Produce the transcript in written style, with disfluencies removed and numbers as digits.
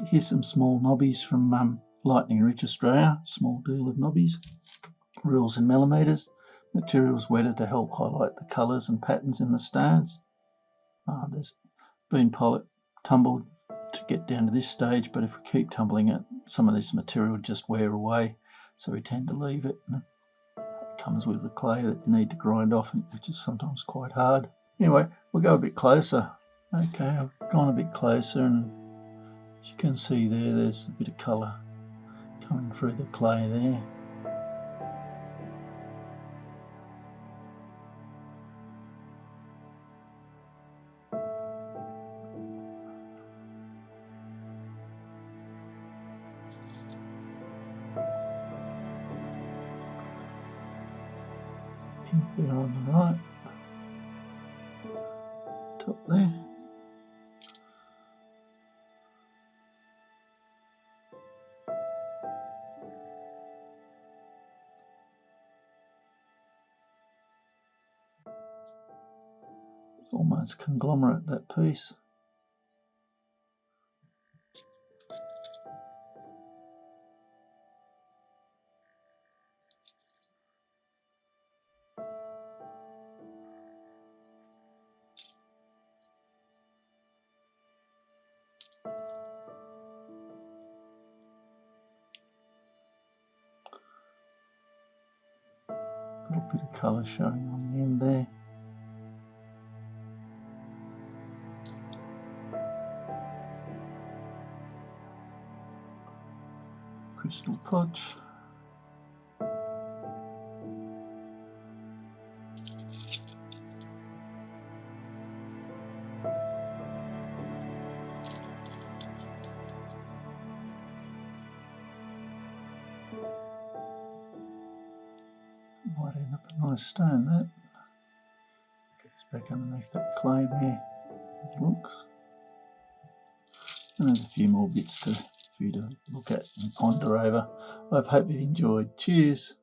Here's some small knobbies from Lightning Rich Australia. Small deal of knobbies. Rules in millimetres. Materials wetted to help highlight the colours and patterns in the stones. There's been tumbled to get down to this stage, but if we keep tumbling it, some of this material will just wear away, so we tend to leave it. And it comes with the clay that you need to grind off, which is sometimes quite hard. Anyway, we'll go a bit closer. Okay, I've gone a bit closer, and as you can see there's a bit of colour coming through the clay there. Pink bit on the right, top there. It's almost conglomerate, that piece. A little bit of colour showing on the end there. Crystal potch. Might end up a nice stone, that. Goes back underneath that clay there, it looks. And there's a few more bits for you to look at and ponder over. I hope you've enjoyed. Cheers!